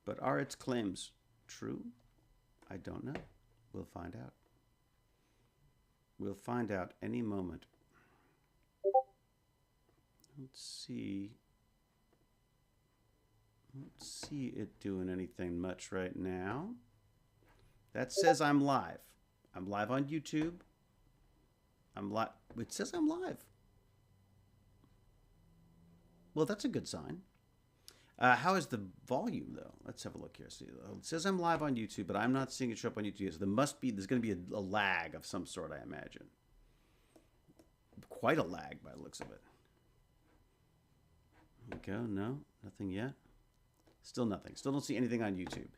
But are its claims true? I don't know. We'll find out. We'll find out any moment. Let's see. Don't see it doing anything much right now. That says I'm live. I'm live on YouTube. I'm live. It says I'm live. Well, that's a good sign. How is the volume, though? Let's have a look here. See, it says I'm live on YouTube, but I'm not seeing it show up on YouTube. So there's going to be a lag of some sort, I imagine. Quite a lag by the looks of it. There we go. No, nothing yet. Still nothing. Still don't see anything on YouTube.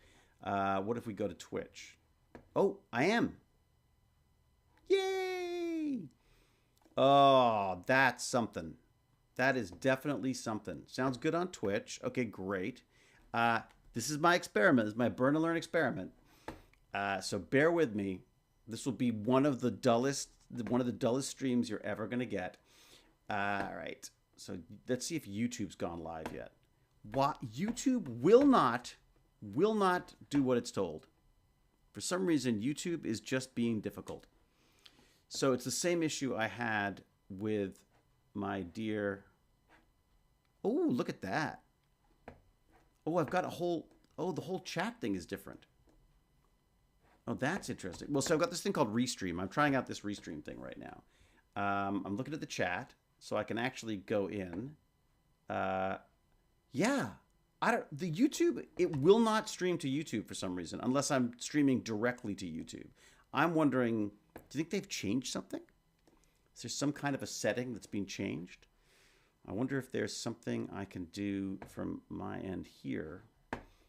What if we go to Twitch? Oh, I am. Yay! Oh, that's something. That is definitely something. Sounds good on Twitch. Okay, great. This is my experiment. This is my Burn and Learn experiment. So bear with me. This will be one of the dullest streams you're ever going to get. All right. So let's see if YouTube's gone live yet. What? YouTube will not do what it's told. For some reason, YouTube is just being difficult. So it's the same issue I had with my dear. Oh, look at that. Oh, I've got a whole. Oh, the whole chat thing is different. Oh, that's interesting. Well, so I've got this thing called Restream. I'm trying out this Restream thing right now. I'm looking at the chat, so I can actually go in. Yeah, the YouTube, it will not stream to YouTube for some reason, unless I'm streaming directly to YouTube. I'm wondering, do you think they've changed something? Is there some kind of a setting that's been changed? I wonder if there's something I can do from my end here.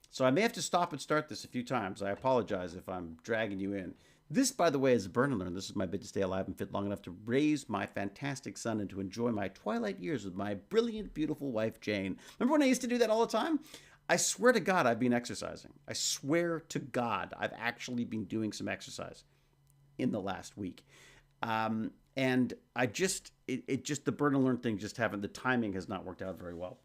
So I may have to stop and start this a few times. I apologize if I'm dragging you in. This, by the way, is Burn and Learn. This is my bid to stay alive and fit long enough to raise my fantastic son and to enjoy my twilight years with my brilliant, beautiful wife, Jane. Remember when I used to do that all the time? I swear to God, I've been exercising. I swear to God, I've actually been doing some exercise in the last week. And I just, the Burn and Learn thing the timing has not worked out very well.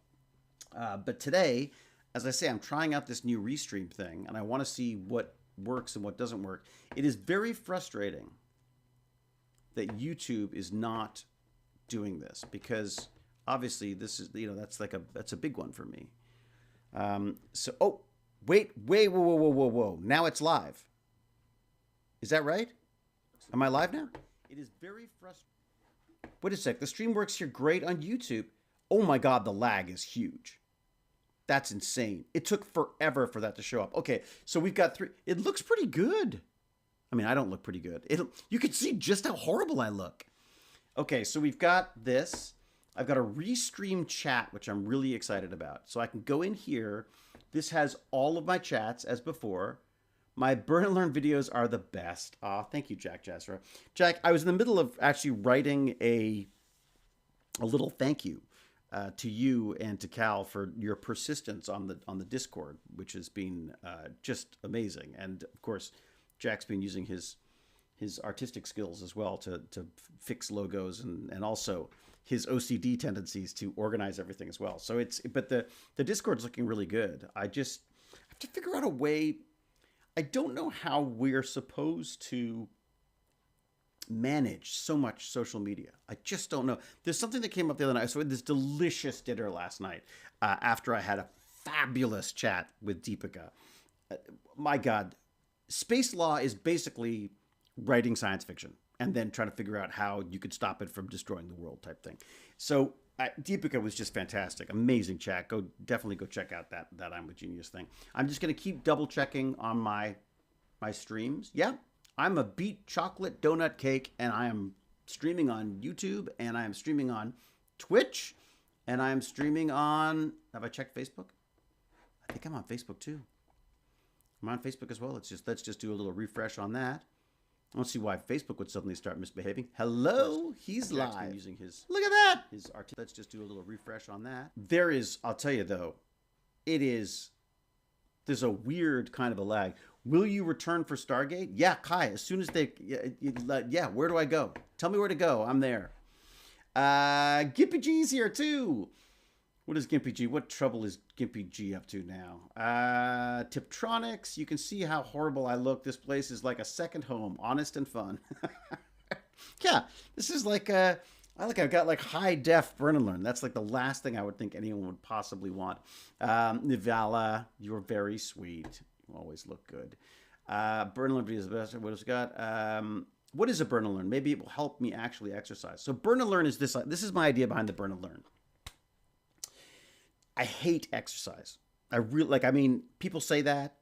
But today, as I say, I'm trying out this new Restream thing, and I want to see what works and what doesn't work. It is very frustrating that YouTube is not doing this, because obviously this is, that's a big one for me. Oh, wait, whoa. Now it's live. Is that right? Am I live now? It is very frustrating. Wait a sec. The stream works here great on YouTube. Oh my God, the lag is huge. That's insane. It took forever for that to show up. Okay, so we've got 3. It looks pretty good. I mean, I don't look pretty good. You can see just how horrible I look. Okay, so we've got this. I've got a Restream chat, which I'm really excited about. So I can go in here. This has all of my chats as before. My Burn and Learn videos are the best. Thank you, Jack Jasra. Jack, I was in the middle of actually writing a little thank you to you and to Cal for your persistence on the Discord, which has been just amazing. And of course, Jack's been using his artistic skills as well to fix logos and also his OCD tendencies to organize everything as well. So but the Discord's looking really good. I just have to figure out a way. I don't know how we're supposed to manage so much social media. I just don't know. There's something that came up the other night. So I had this delicious dinner last night after I had a fabulous chat with Deepika. My God, space law is basically writing science fiction and then trying to figure out how you could stop it from destroying the world type thing. So Deepika was just fantastic. Amazing chat. Definitely go check out that I'm a Genius thing. I'm just going to keep double checking on my streams. Yeah. I'm a Beet Chocolate Donut Cake, and I am streaming on YouTube, and I am streaming on Twitch, and I am streaming on... Have I checked Facebook? I think I'm on Facebook, too. I'm on Facebook as well. Let's just do a little refresh on that. I don't see why Facebook would suddenly start misbehaving. Hello, he's live. Using his... Look at that! Let's just do a little refresh on that. There is... I'll tell you, though, there's a weird kind of a lag. Will you return for Stargate? Yeah, Kai, as soon as yeah, where do I go? Tell me where to go. I'm there. Gippy G's here, too. What is Gimpy G? What trouble is Gimpy G up to now? Tiptronics. You can see how horrible I look. This place is like a second home, honest and fun. Yeah, this is like I've got like high def burn and learn. That's like the last thing I would think anyone would possibly want. Nivala, you're very sweet. You always look good. Burn and learn is the best. What has it got? What is a burn and learn? Maybe it will help me actually exercise. So burn and learn is this. This is my idea behind the burn and learn. I hate exercise. I really like. I mean, people say that.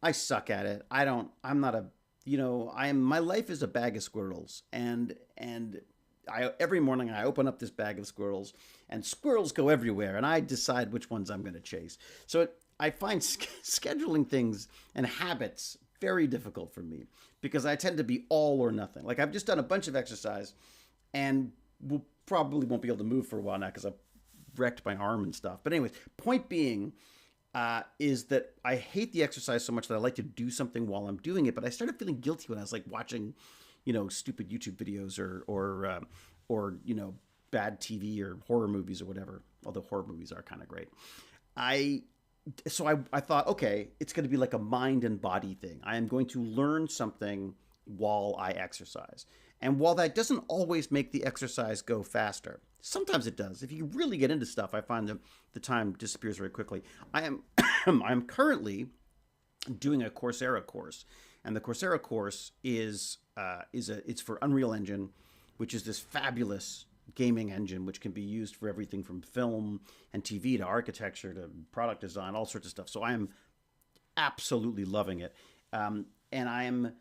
I suck at it. I don't. I'm not a. My life is a bag of squirrels, and every morning I open up this bag of squirrels, and squirrels go everywhere, and I decide which ones I'm going to chase. So I find scheduling things and habits very difficult for me because I tend to be all or nothing. Like I've just done a bunch of exercise, and probably won't be able to move for a while now because I've wrecked my arm and stuff. But anyways, point being is that I hate the exercise so much that I like to do something while I'm doing it. But I started feeling guilty when I was like watching, stupid YouTube videos or bad TV or horror movies or whatever. Although horror movies are kind of great. So I thought, okay, it's going to be like a mind and body thing. I am going to learn something while I exercise. And while that doesn't always make the exercise go faster, sometimes it does. If you really get into stuff, I find that the time disappears very quickly. I'm currently doing a Coursera course, and the Coursera course it's for Unreal Engine, which is this fabulous gaming engine which can be used for everything from film and TV to architecture to product design, all sorts of stuff. So I am absolutely loving it, and I'm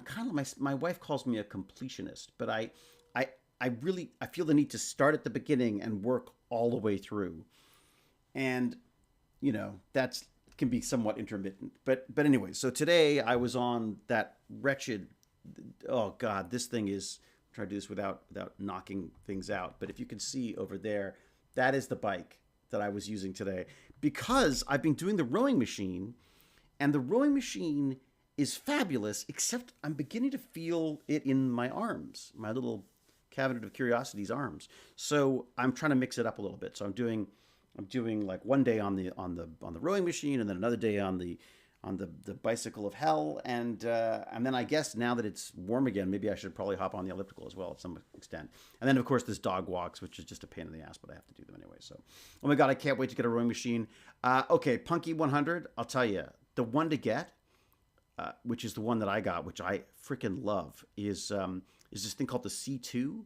kind of my wife calls me a completionist, but I feel the need to start at the beginning and work all the way through, and that's can be somewhat intermittent. But anyway, so today I was on that wretched. Oh God, this thing is. Try to do this without knocking things out. But if you can see over there, that is the bike that I was using today because I've been doing the rowing machine, and the rowing machine is fabulous, except I'm beginning to feel it in my arms, my little cabinet of curiosities arms. So I'm trying to mix it up a little bit. So I'm doing like one day on the rowing machine, and then another day on the bicycle of hell, and then I guess now that it's warm again, maybe I should probably hop on the elliptical as well at some extent. And then of course there's dog walks, which is just a pain in the ass, but I have to do them anyway. So, oh my God, I can't wait to get a rowing machine. Okay, Punky 100. I'll tell you, the one to get, which is the one that I got, which I freaking love, is this thing called the C2.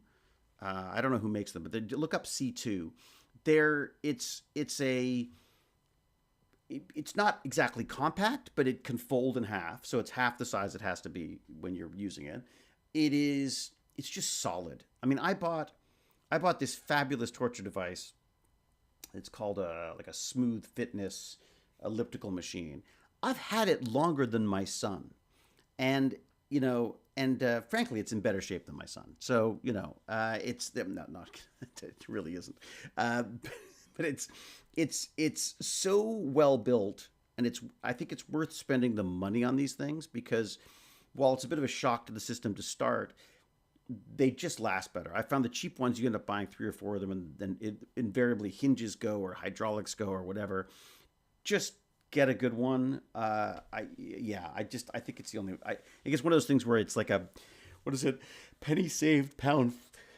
I don't know who makes them, but look up C2. It's not exactly compact, but it can fold in half. So it's half the size it has to be when you're using it. It's just solid. I mean, I bought this fabulous torture device. It's called a Smooth Fitness elliptical machine. I've had it longer than my son. And, frankly, it's in better shape than my son. So, it's not it really isn't. But it's so well built, and I think it's worth spending the money on these things because while it's a bit of a shock to the system to start, they just last better. I found the cheap ones, you end up buying 3 or 4 of them, and then invariably hinges go or hydraulics go or whatever. Just get a good one. I think it's the only. I guess one of those things where it's like what is it? Penny saved, pound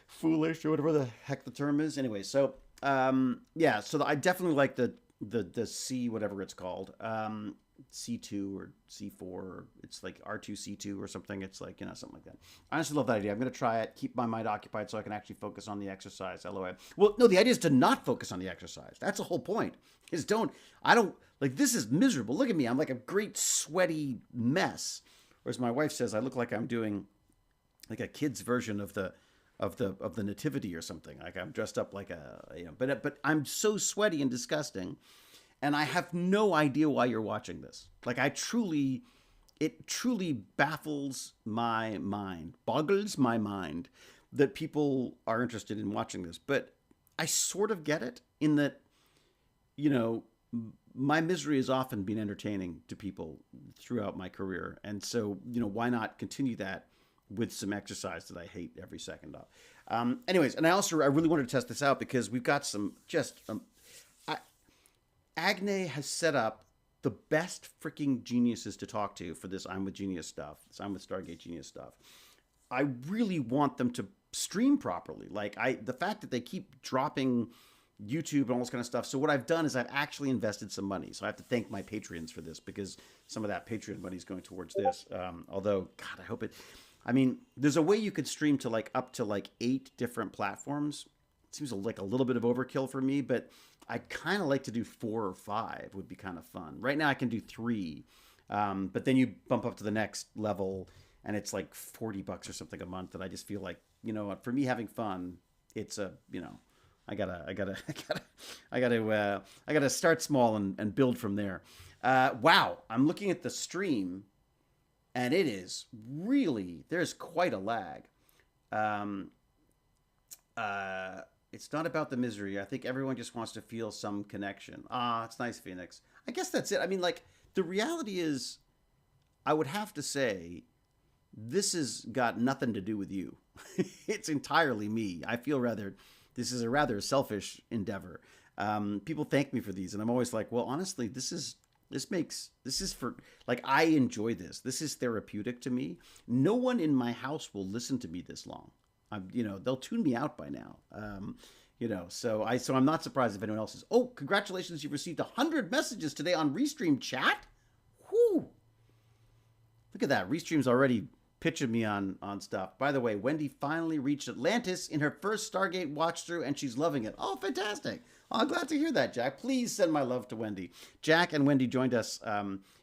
foolish, or whatever the heck the term is. Anyway, so. So I definitely like the C, whatever it's called, C2 or C4, or it's like R2C2 or something. It's like, something like that. I honestly love that idea. I'm going to try it, keep my mind occupied so I can actually focus on the exercise. LOA. Well, no, the idea is to not focus on the exercise. That's the whole point this is miserable. Look at me. I'm like a great sweaty mess. Whereas my wife says I look like I'm doing like a kid's version of the nativity or something. Like I'm dressed up like but I'm so sweaty and disgusting, and I have no idea why you're watching this. Like it truly boggles my mind that people are interested in watching this. But I sort of get it in that, my misery has often been entertaining to people throughout my career. And so, why not continue that with some exercise that I hate every second of. Anyways, and I really wanted to test this out because we've got some Agne has set up the best freaking geniuses to talk to for this I'm with Genius stuff, this I'm with Stargate Genius stuff. I really want them to stream properly. Like the fact that they keep dropping YouTube and all this kind of stuff. So what I've done is I've actually invested some money. So I have to thank my Patreons for this because some of that Patreon money is going towards this. Although, God, I hope it. I mean, there's a way you could stream to like up to like 8 different platforms. It seems like a little bit of overkill for me, but I'd kind of like to do 4 or 5 would be kind of fun. Right now I can do 3, but then you bump up to the next level and it's like $40 or something a month. And I just feel like, you know, for me having fun, it's a, you know, I gotta start small and build from there. Wow, I'm looking at the stream, and it is really there's quite a lag. Um, it's not about the misery. I think everyone just wants to feel some connection. Ah, it's nice, Phoenix. I guess that's it. I mean, like the reality is, I would have to say, this has got nothing to do with you. It's entirely me. I feel rather. This is a rather selfish endeavor. People thank me for these, and I'm always like, well, honestly, this is for like I enjoy this. This is therapeutic to me. No one in my house will listen to me this long. They'll tune me out by now. So I'm not surprised if anyone else is. Oh, congratulations! You've received 100 messages today on Restream chat. Whoo! Look at that. Restream's already pitching me on stuff. By the way, Wendy finally reached Atlantis in her first Stargate watch through, and she's loving it. Oh, fantastic. Oh, I'm glad to hear that, Jack. Please send my love to Wendy. Jack and Wendy joined us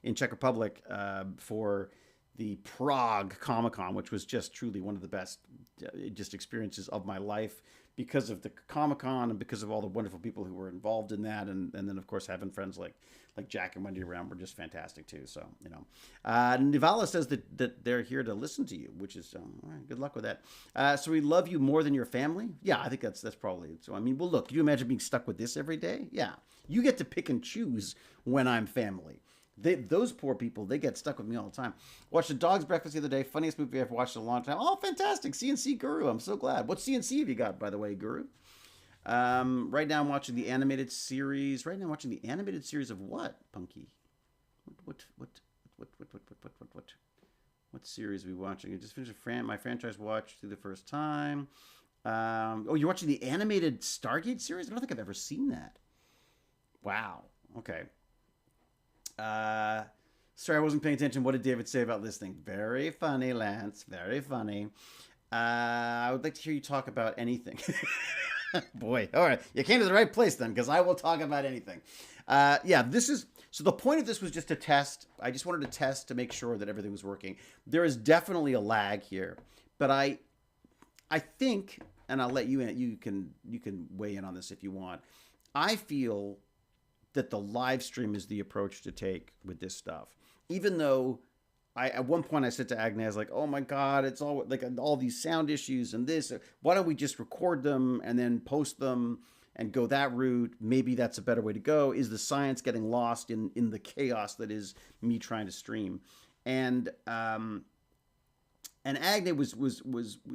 in Czech Republic for the Prague Comic-Con, which was just truly one of the best just experiences of my life because of the Comic-Con and because of all the wonderful people who were involved in that. And then, of course, having friends like Jack and Wendy around were just fantastic, too. So, Nivala says that they're here to listen to you, which is, all right, good luck with that. So we love you more than your family? Yeah, I think that's probably it. So, I mean, well, look, can you imagine being stuck with this every day? Yeah. You get to pick and choose when I'm family. Those poor people, they get stuck with me all the time. Watched The Dog's Breakfast the other day. Funniest movie I've watched in a long time. Oh, fantastic. CNC Guru. I'm so glad. What CNC have you got, by the way, Guru? Right now I'm watching the animated series. Of what, Punky? What series are we watching? I just finished my franchise watch through the first time. You're watching the animated Stargate series? I don't think I've ever seen that. Wow. Okay. Sorry, I wasn't paying attention. What did David say about listening? Very funny, Lance. Very funny. I would like to hear you talk about anything. Boy, all right. You came to the right place then, because I will talk about anything. So the point of this was just to test. I just wanted to test to make sure that everything was working. There is definitely a lag here, but I think, and I'll let you in. You can weigh in on this if you want. I feel that the live stream is the approach to take with this stuff. Even though at one point I said to Agnes, like, oh my God, it's all like all these sound issues and this. Why don't we just record them and then post them and go that route? Maybe that's a better way to go. Is the science getting lost in the chaos that is me trying to stream? And Agnes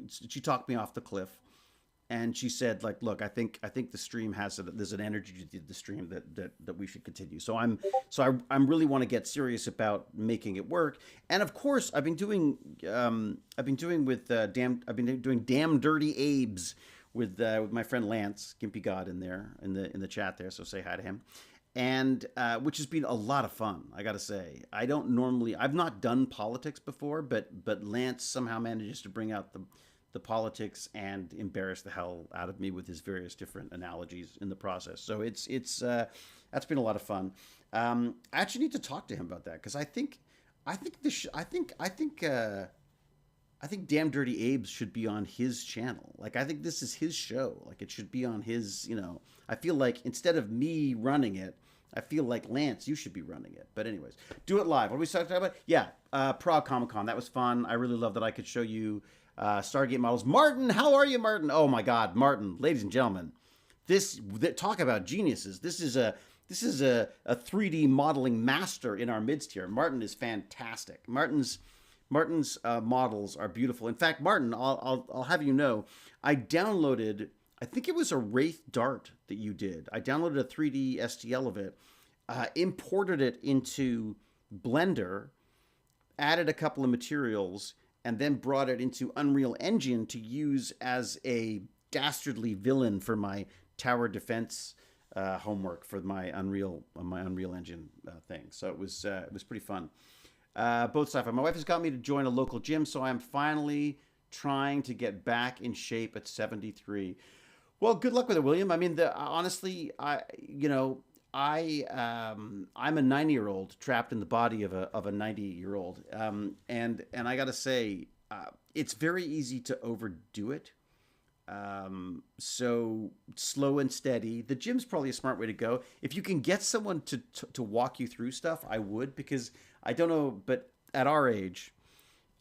she talked me off the cliff. And she said, like, look, I think the stream there's an energy to the stream that we should continue. So I really want to get serious about making it work. And of course, I've been doing Damn Dirty Abes with my friend Lance Gimpy God in the chat there. So say hi to him. And which has been a lot of fun, I got to say. I've not done politics before, but Lance somehow manages to bring out the politics and embarrass the hell out of me with his various different analogies in the process. So it's that's been a lot of fun. I actually need to talk to him about that because I think Damn Dirty Abe's should be on his channel. Like I think this is his show. Like it should be on his. I feel like instead of me running it, I feel like Lance, you should be running it. But anyways, do it live. What are we talking about? Yeah, Prague Comic-Con. That was fun. I really love that I could show you Stargate models. Martin, how are you, Martin? Oh my God, Martin, ladies and gentlemen, talk about geniuses. This is a 3D modeling master in our midst here. Martin is fantastic. Martin's models are beautiful. In fact, Martin, I'll have you know, I downloaded. I think it was a Wraith Dart that you did. I downloaded a 3D STL of it, imported it into Blender, added a couple of materials, and then brought it into Unreal Engine to use as a dastardly villain for my tower defense homework for my Unreal Engine thing. So it was pretty fun. Both sci-fi. My wife has got me to join a local gym, so I'm finally trying to get back in shape at 73. Well, good luck with it, William. I mean, honestly, I'm a 90-year-old trapped in the body of a 90-year-old, and I got to say, it's very easy to overdo it. So slow and steady. The gym's probably a smart way to go. If you can get someone to walk you through stuff, I would, because I don't know, but at our age,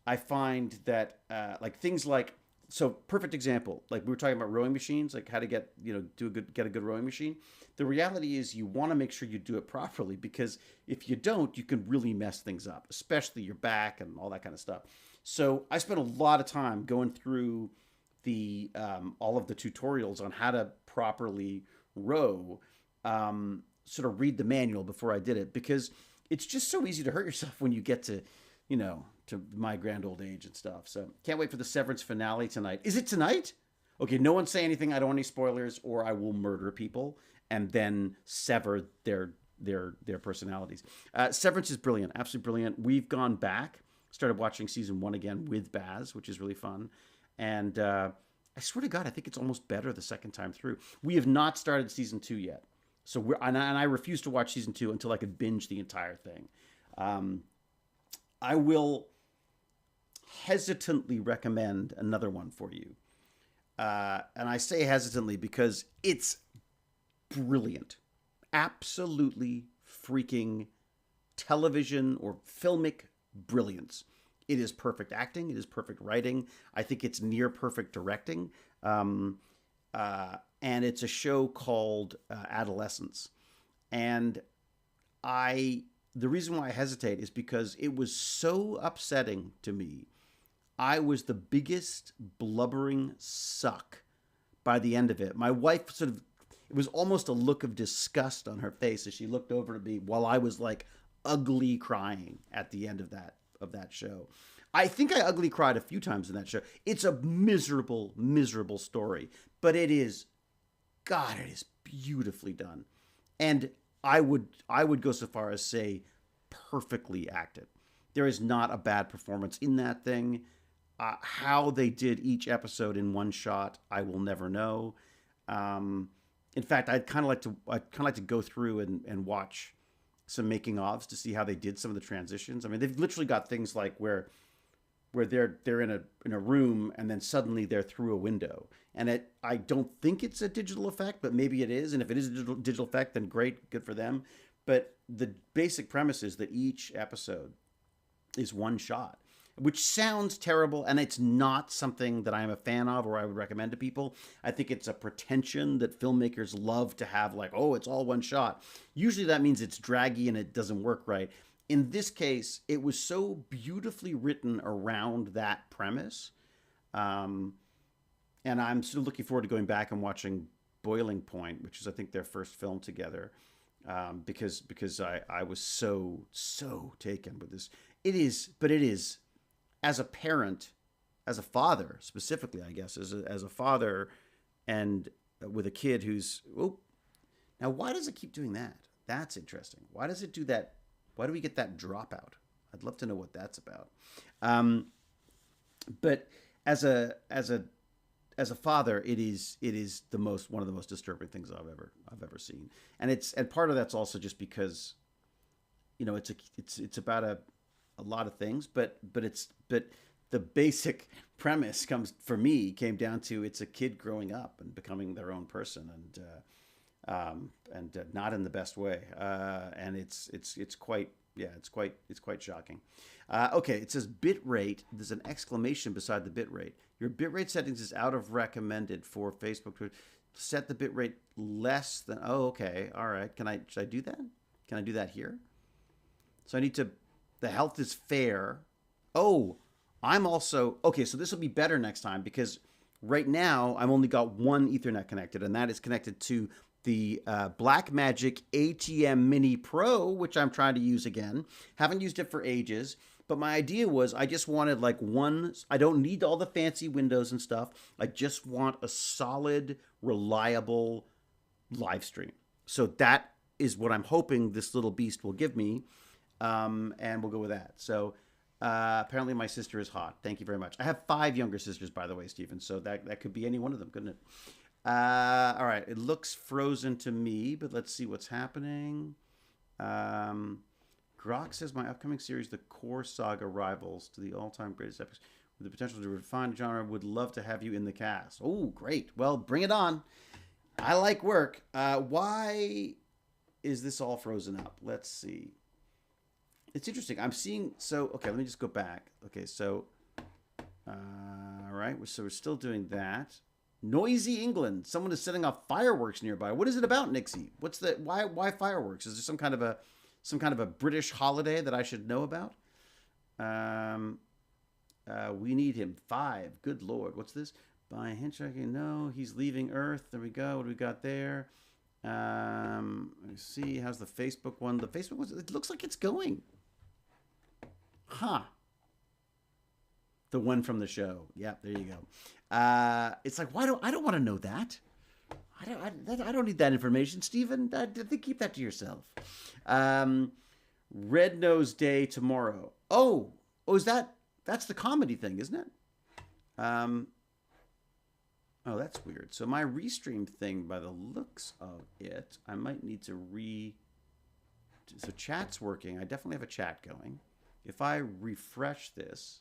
I find that like things like, so perfect example, like we were talking about rowing machines, like how to get get a good rowing machine. The reality is you want to make sure you do it properly, because if you don't, you can really mess things up, especially your back and all that kind of stuff. So I spent a lot of time going through the all of the tutorials on how to properly row, sort of read the manual before I did it, because it's just so easy to hurt yourself when you get to, to my grand old age and stuff. So can't wait for the Severance finale tonight. Is it tonight? Okay, no one say anything. I don't want any spoilers, or I will murder people and then sever their personalities. Severance is brilliant, absolutely brilliant. We've gone back, started watching season 1 again with Baz, which is really fun. And I swear to God, I think it's almost better the second time through. We have not started season 2 yet. So I refuse to watch season 2 until I could binge the entire thing. I will hesitantly recommend another one for you. And I say hesitantly because it's brilliant. Absolutely freaking television or filmic brilliance. It is perfect acting. It is perfect writing. I think it's near perfect directing. And it's a show called Adolescence. And the reason why I hesitate is because it was so upsetting to me. I was the biggest blubbering suck by the end of it. My wife it was almost a look of disgust on her face as she looked over at me while I was like ugly crying at the end of that show. I think I ugly cried a few times in that show. It's a miserable, miserable story, but it is beautifully done. And I would go so far as say perfectly acted. There is not a bad performance in that thing. How they did each episode in one shot, I will never know. In fact, I'd kind of like to go through and watch some making ofs to see how they did some of the transitions. I mean, they've literally got things like where they're in a room and then suddenly they're through a window. And I don't think it's a digital effect, but maybe it is. And if it is a digital effect, then great, good for them. But the basic premise is that each episode is one shot, which sounds terrible, and it's not something that I'm a fan of or I would recommend to people. I think it's a pretension that filmmakers love to have, like, oh, it's all one shot. Usually that means it's draggy and it doesn't work right. In this case, it was so beautifully written around that premise. And I'm still looking forward to going back and watching Boiling Point, which is, I think, their first film together, because I was so taken with this. It is, as a parent, as a father, specifically, I guess, as a father and with a kid who's, oh, now why does it keep doing that? That's interesting. Why does it do that? Why do we get that dropout? I'd love to know what that's about. But as a father, it is one of the most disturbing things I've ever seen. And part of that's also just because, it's about a lot of things, but the basic premise came down to it's a kid growing up and becoming their own person, and not in the best way. And it's quite shocking. Okay, it says bit rate. There's an exclamation beside the bit rate. Your bit rate settings is out of recommended for Facebook. Set the bit rate less than. Oh, okay, all right. Should I do that? Can I do that here? So I need to. The health is fair. Oh, I'm also okay. So this will be better next time, because right now I've only got one Ethernet connected, and that is connected to the Blackmagic ATM Mini Pro, which I'm trying to use again. Haven't used it for ages. But my idea was I just wanted like one, I don't need all the fancy windows and stuff. I just want a solid, reliable live stream. So that is what I'm hoping this little beast will give me. And we'll go with that. So apparently my sister is hot. Thank you very much. I have 5 younger sisters, by the way, Stephen. So that could be any one of them, couldn't it? All right. It looks frozen to me, but let's see what's happening. Grok says my upcoming series, The Core Saga, rivals to the all-time greatest epics with the potential to refine the genre. Would love to have you in the cast. Oh, great. Well, bring it on. I like work. Why is this all frozen up? Let's see. It's interesting. I'm seeing... So, okay, let me just go back. Okay, so... all right, so we're still doing that. Noisy England. Someone is setting off fireworks nearby. What is it about, Nixie? What's the... Why fireworks? Is there some kind of a British holiday that I should know about? We need him. 5. Good Lord. What's this? By hitchhiking. No, he's leaving Earth. There we go. What do we got there? Let's see. How's the Facebook one? The Facebook one, it looks like it's going. Huh. The one from the show. Yep, there you go. It's like, I don't want to know that. I don't need that information, Stephen. I think keep that to yourself. Red Nose Day tomorrow. Oh, that's the comedy thing, isn't it? Oh, that's weird. So my restream thing, by the looks of it, I might need to so chat's working. I definitely have a chat going. If I refresh this,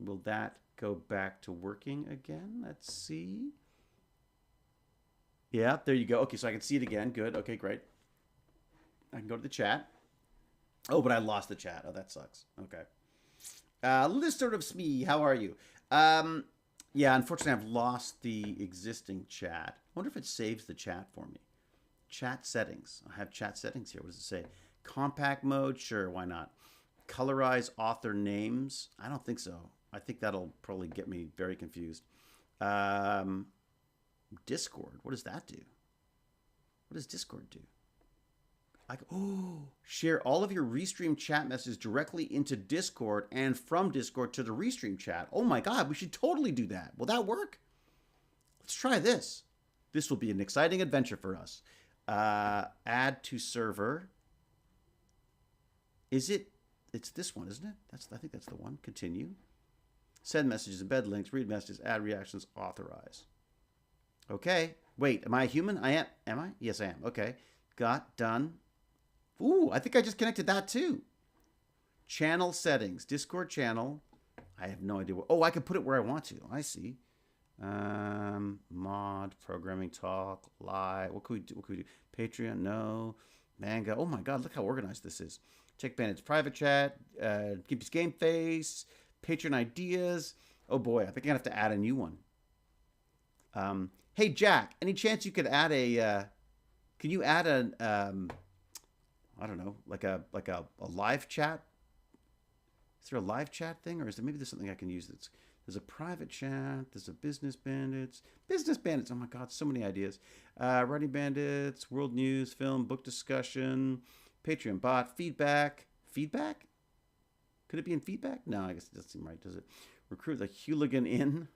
will that go back to working again? Let's see. Yeah, there you go. Okay, so I can see it again. Good. Okay, great. I can go to the chat. Oh, but I lost the chat. Oh, that sucks. Okay. Lizard of Smee, how are you? Yeah, unfortunately, I've lost the existing chat. I wonder if it saves the chat for me. Chat settings. I have chat settings here. What does it say? Compact mode? Sure, why not? Colorize author names? I don't think so. I think that'll probably get me very confused. Discord. What does that do? What does Discord do? Share all of your Restream chat messages directly into Discord and from Discord to the Restream chat. Oh my God, we should totally do that. Will that work? Let's try this. This will be an exciting adventure for us. Add to server. It's this one, isn't it? I think that's the one. Continue. Send messages, embed links, read messages, add reactions, authorize. Okay. Wait, am I a human? I am. Am I? Yes, I am. Okay. Got done. Ooh, I think I just connected that too. Channel settings, Discord channel. I have no idea. I can put it where I want to. I see. Mod, programming, talk, live. What could we do? Patreon, no. Manga. Oh my God, look how organized this is. Check Bandit's private chat. Keep his game face. Patreon ideas. Oh boy, I think I'm gonna have to add a new one. Hey Jack, any chance you could add can you add I don't know, like a live chat? Is there a live chat thing, or is there maybe there's something I can use there's a private chat, there's a business bandits. Oh my God, so many ideas. Writing bandits, world news, film, book discussion, Patreon bot, feedback. Feedback? Could it be in feedback? No, I guess it doesn't seem right, does it? Recruit the hooligan in.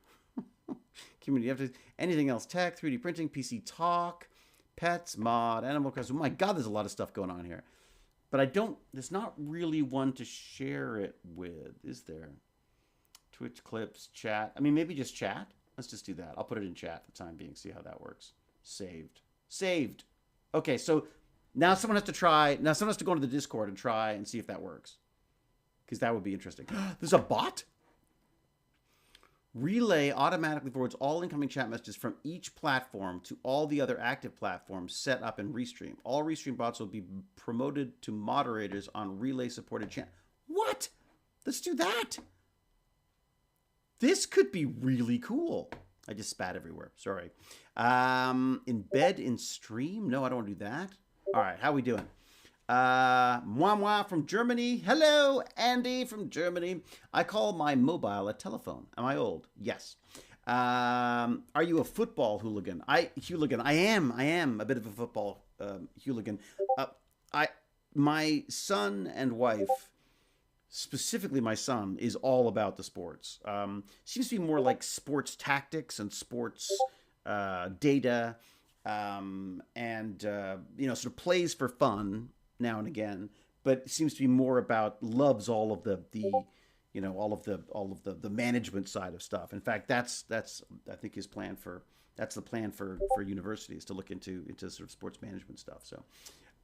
Community, anything else? Tech, 3D printing, PC talk, pets, mod, animal crossing. Oh my God, there's a lot of stuff going on here. But there's not really one to share it with, is there? Twitch clips, chat. I mean, maybe just chat. Let's just do that. I'll put it in chat for the time being, see how that works. Saved. Okay, so now someone has to go into the Discord and try and see if that works. Because that would be interesting. There's a bot? Relay automatically forwards all incoming chat messages from each platform to all the other active platforms set up in Restream. All Restream bots will be promoted to moderators on Relay supported channel. What? Let's do that. This could be really cool. I just spat everywhere. Sorry. Embed in stream? No, I don't want to do that. All right, how we doing? Moi from Germany. Hello, Andy from Germany. I call my mobile a telephone. Am I old? Yes. Are you a football hooligan? I am. I am a bit of a football hooligan. Uh, I my son and wife, specifically my son, is all about the sports. Seems to be more like sports tactics and sports data, and sort of plays for fun now and again, but seems to be more about loves all of the all of the management side of stuff. In fact, that's I think his plan for that's the plan for universities to look into sort of sports management stuff. So,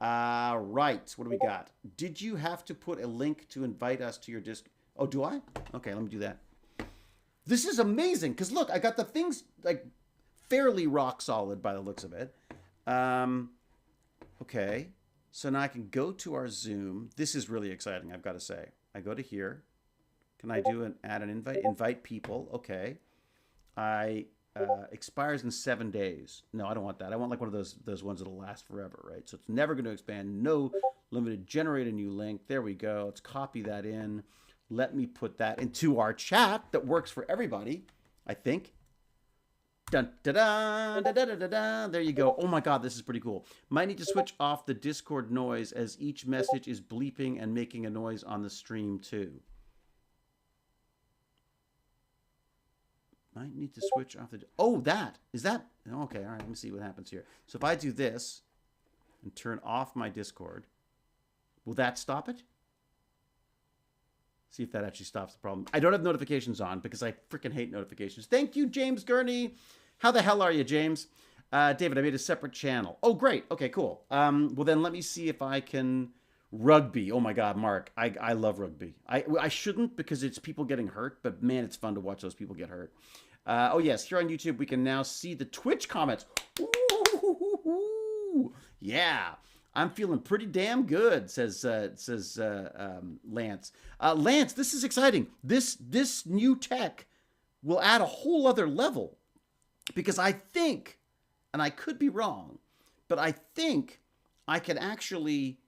right, what do we got? Did you have to put a link to invite us to your disc? Oh, do I? Okay, let me do that. This is amazing because look, I got the things like fairly rock solid by the looks of it. Um, okay, so now I can go to our Zoom. This is really exciting, I've got to say. I go to here. Can I add an invite? Invite people. Okay. I expires in 7 days. No, I don't want that. I want like one of those ones that'll last forever, right? So it's never going to expand. No limited. Generate a new link. There we go. Let's copy that in. Let me put that into our chat that works for everybody, I think. Dun, da, da, da, da, da, da, da. There you go. Oh my God, this is pretty cool. Might need to switch off the Discord noise as each message is bleeping and making a noise on the stream too. Might need to switch off the... Oh, that. Is that... Okay, all right. Let me see what happens here. So if I do this and turn off my Discord, will that stop it? See if that actually stops the problem. I don't have notifications on because I freaking hate notifications. Thank you, James Gurney. How the hell are you, James? David, I made a separate channel. Oh, great. Okay, cool. Well, then let me see if I can... Rugby. Oh, my God, Mark. I love rugby. I shouldn't because it's people getting hurt, but, man, it's fun to watch those people get hurt. Oh, yes. Here on YouTube, we can now see the Twitch comments. Ooh, yeah. I'm feeling pretty damn good, says Lance. Lance, this is exciting. This new tech will add a whole other level because I think, and I could be wrong, but I think I can actually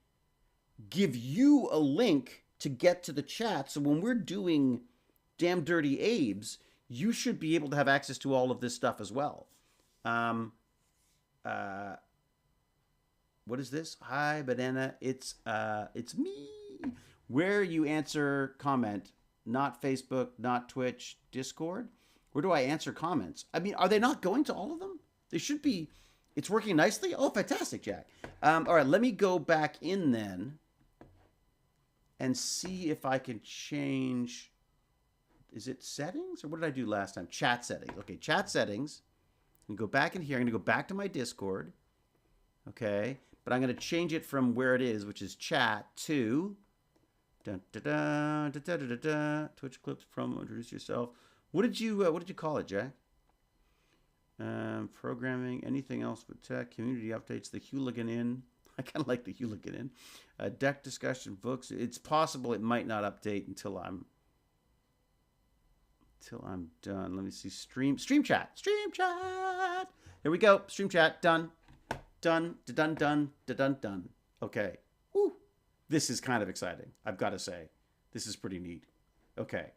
give you a link to get to the chat. So when we're doing Damn Dirty Abe's, you should be able to have access to all of this stuff as well. What is this? Hi, Banana. It's me. Where you answer comment, not Facebook, not Twitch, Discord. Where do I answer comments? I mean, are they not going to all of them? They should be. It's working nicely. Oh, fantastic, Jack. All right, let me go back in then and see if I can change. Is it settings? Or what did I do last time? Chat settings. Okay, chat settings. I'm going to go back in here. I'm going to go back to my Discord. Okay, but I'm going to change it from where it is, which is chat, to dun, da, da, da, da, da, da, da. Twitch clips from introduce yourself. What did you call it, Jack? Programming, anything else with tech, community updates, the hooligan in. I kind of like the hooligan in. Deck discussion, books. It's possible it might not update until I'm done. Let me see. Stream chat. Stream chat. Here we go. Stream chat. Done. Done. Done. Done. Done. Done. Okay. Woo. This is kind of exciting, I've got to say. This is pretty neat. Okay.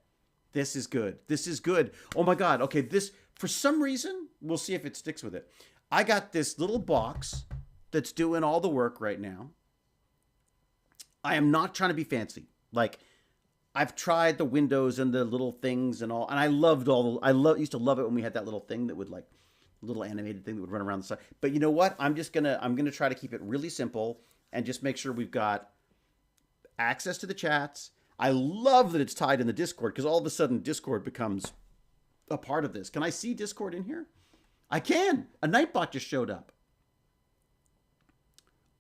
This is good. This is good. Oh my God. Okay. This, for some reason, we'll see if it sticks with it. I got this little box that's doing all the work right now. I am not trying to be fancy. Like, I've tried the windows and the little things and all, and I used to love it when we had that little thing that would like, little animated thing that would run around the side. But you know what? I'm gonna try to keep it really simple and just make sure we've got access to the chats. I love that it's tied in the Discord because all of a sudden Discord becomes a part of this. Can I see Discord in here? I can. A Nightbot just showed up.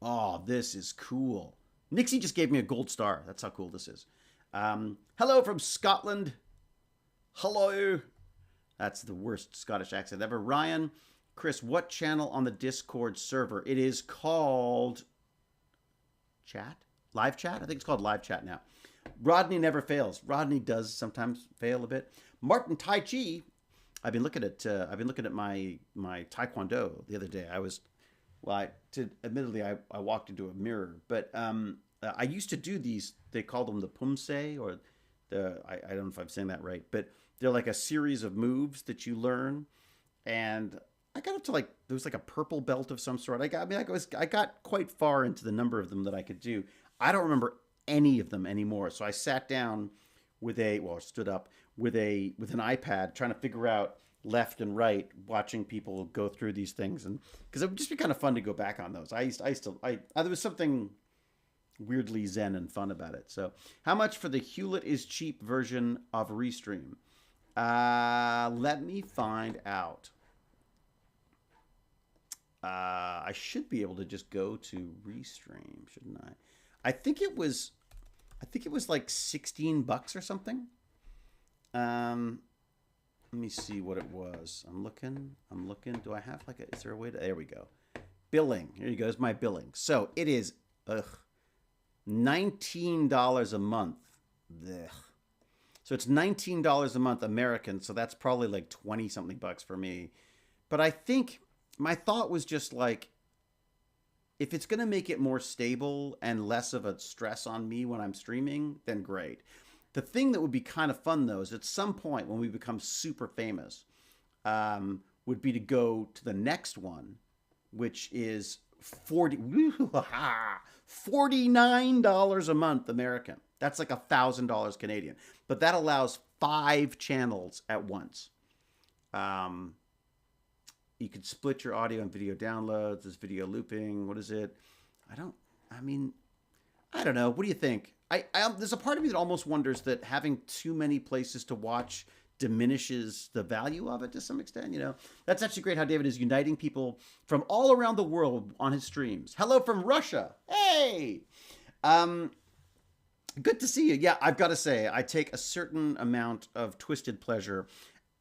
Oh, this is cool. Nixie just gave me a gold star. That's how cool this is. Hello from Scotland. Hello. That's the worst Scottish accent ever. Ryan, Chris, what channel on the Discord server? It is called Chat? Live Chat? I think it's called Live Chat now. Rodney never fails. Rodney does sometimes fail a bit. Martin Tai Chi. I've been looking at my Taekwondo the other day. Admittedly, I walked into a mirror, but I used to do these. They call them the pumse, or I don't know if I'm saying that right, but they're like a series of moves that you learn, and I got up to like there was like a purple belt of some sort. I got quite far into the number of them that I could do. I don't remember any of them anymore. So I sat down stood up with an iPad trying to figure out left and right, watching people go through these things, and because it would just be kind of fun to go back on those. There was something weirdly zen and fun about it. So, how much for the Hewlett is cheap version of Restream? Let me find out. I should be able to just go to Restream, shouldn't I? I think it was like $16 or something. Let me see what it was. I'm looking. Do I have is there a way to, there we go. Billing. Here you go. It's my billing. So it is $19 a month. Ugh. So it's $19 a month American. So that's probably like 20 something bucks for me. But I think my thought was just like, if it's going to make it more stable and less of a stress on me when I'm streaming, then great. The thing that would be kind of fun, though, is at some point when we become super famous, would be to go to the next one, which is $49 a month American. That's like $1,000 Canadian. But that allows 5 channels at once. You could split your audio and video downloads. There's video looping. What is it? I don't know. What do you think? There's a part of me that almost wonders that having too many places to watch diminishes the value of it to some extent. That's actually great how David is uniting people from all around the world on his streams. Hello from Russia. Hey, good to see you. Yeah, I've got to say, I take a certain amount of twisted pleasure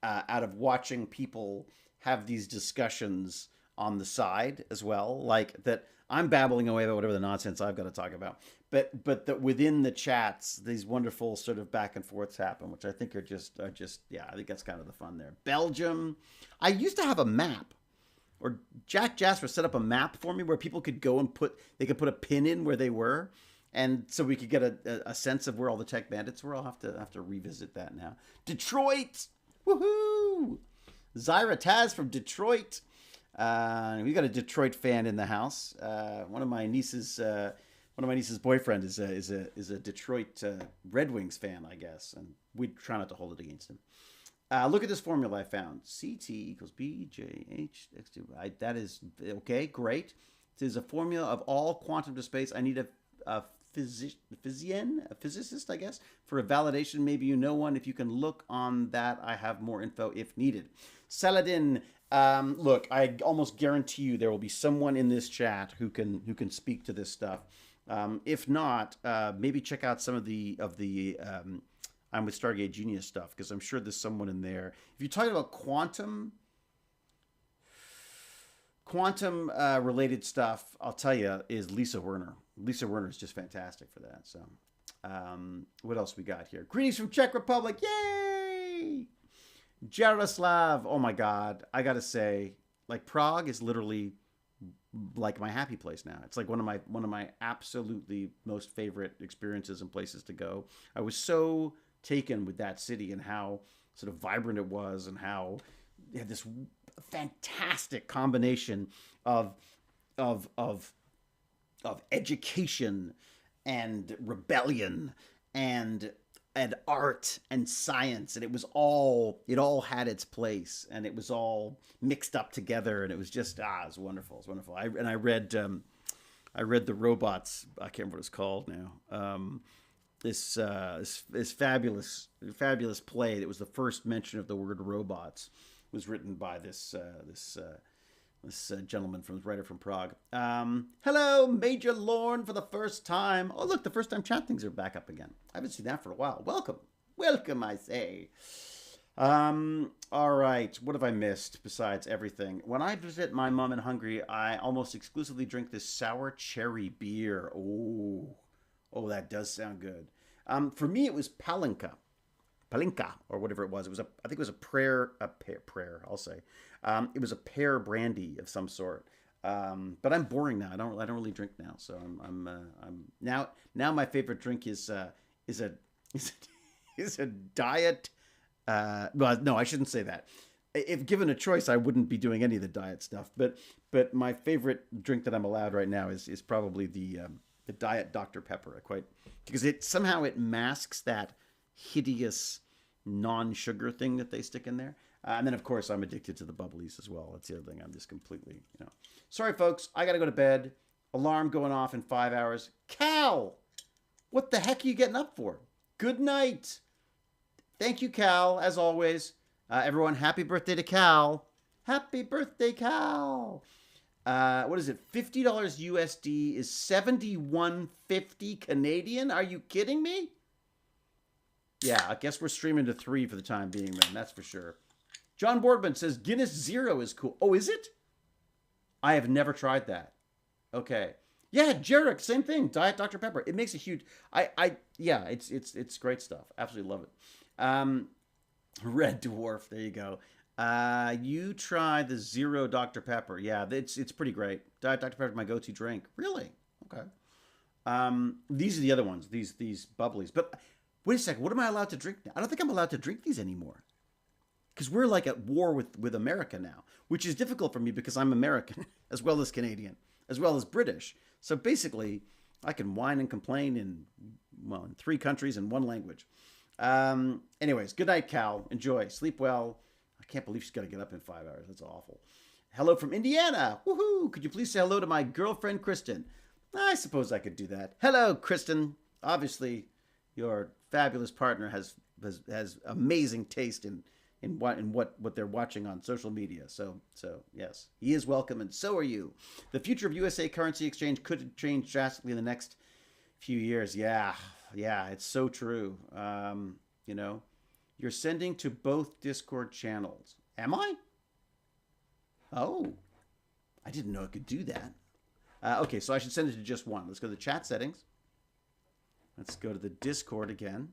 out of watching people have these discussions on the side as well, like that. I'm babbling away about whatever the nonsense I've got to talk about, but that within the chats, these wonderful sort of back and forths happen, which I think are just yeah, I think that's kind of the fun there. Belgium, I used to have a map, or Jack Jasper set up a map for me where people could go and they could put a pin in where they were, and so we could get a sense of where all the tech bandits were. I'll have to revisit that now. Detroit, woohoo! Zyra Taz from Detroit. We got a Detroit fan in the house. One of my niece's boyfriend is a Detroit Red Wings fan, I guess, and we try not to hold it against him. Look at this formula I found: CT equals BJH x2. That is okay. Great. It is a formula of all quantum to space. I need a physicist, I guess, for a validation. Maybe you know one. If you can look on that, I have more info if needed. Saladin. Look, I almost guarantee you there will be someone in this chat who can speak to this stuff. If not, maybe check out some of the I'm with Stargate Genius stuff, because I'm sure there's someone in there. If you're talking about quantum related stuff, I'll tell you, is Lisa Werner. Lisa Werner is just fantastic for that. So, what else we got here? Greetings from Czech Republic. Yay! Jaroslav, oh my God, I gotta say, like, Prague is literally like my happy place now. It's like one of my absolutely most favorite experiences and places to go. I was so taken with that city and how sort of vibrant it was, and how they had this fantastic combination of education and rebellion and art and science, and it all had its place, and it was all mixed up together, and it was just it was wonderful. It's wonderful. I read the Robots. I can't remember what it's called now. This fabulous play that was the first mention of the word robots, was written by this gentleman writer from Prague. Hello, Major Lorne, for the first time. Oh, look, the first time chat things are back up again. I haven't seen that for a while. Welcome, I say. All right, what have I missed besides everything? When I visit my mom in Hungary, I almost exclusively drink this sour cherry beer. Oh, that does sound good. For me, it was Palinka, or whatever it was. I think it was a prayer. I'll say. It was a pear brandy of some sort. But I'm boring now. I don't really drink now. So I'm now my favorite drink is a diet Well, no, I shouldn't say that. If given a choice, I wouldn't be doing any of the diet stuff. But my favorite drink that I'm allowed right now is probably the Diet Dr Pepper. Because it somehow it masks that hideous non-sugar thing that they stick in there. And then of course I'm addicted to the bubblies as well. That's the other thing. I'm just completely, Sorry, folks. I got to go to bed. Alarm going off in 5 hours. Cal, what the heck are you getting up for? Good night. Thank you, Cal, as always. Everyone, happy birthday to Cal. Happy birthday, Cal. What is it? $50 USD is 71.50 Canadian. Are you kidding me? Yeah, I guess we're streaming to 3 for the time being, then. That's for sure. John Boardman says Guinness Zero is cool. Oh, is it? I have never tried that. Okay. Yeah, Jarek, same thing. Diet Dr Pepper. It makes a huge. Yeah, it's great stuff. Absolutely love it. Red Dwarf. There you go. You try the Zero Dr Pepper. Yeah, it's pretty great. Diet Dr Pepper is my go-to drink. Really? Okay. These are the other ones. These bubblies. But wait a second. What am I allowed to drink now? I don't think I'm allowed to drink these anymore. Because we're like at war with America now, which is difficult for me because I'm American as well as Canadian, as well as British. So basically, I can whine and complain in 3 countries and 1 language. Anyways, good night, Cal. Enjoy. Sleep well. I can't believe she's got to get up in 5 hours. That's awful. Hello from Indiana. Woohoo! Could you please say hello to my girlfriend, Kristen? I suppose I could do that. Hello, Kristen. Obviously, your fabulous partner has amazing taste in what they're watching on social media. So yes, he is welcome, and so are you. The future of USA currency exchange could change drastically in the next few years. Yeah, it's so true. You're sending to both Discord channels. Am I? Oh, I didn't know it could do that. Okay, so I should send it to just one. Let's go to the chat settings. Let's go to the Discord again.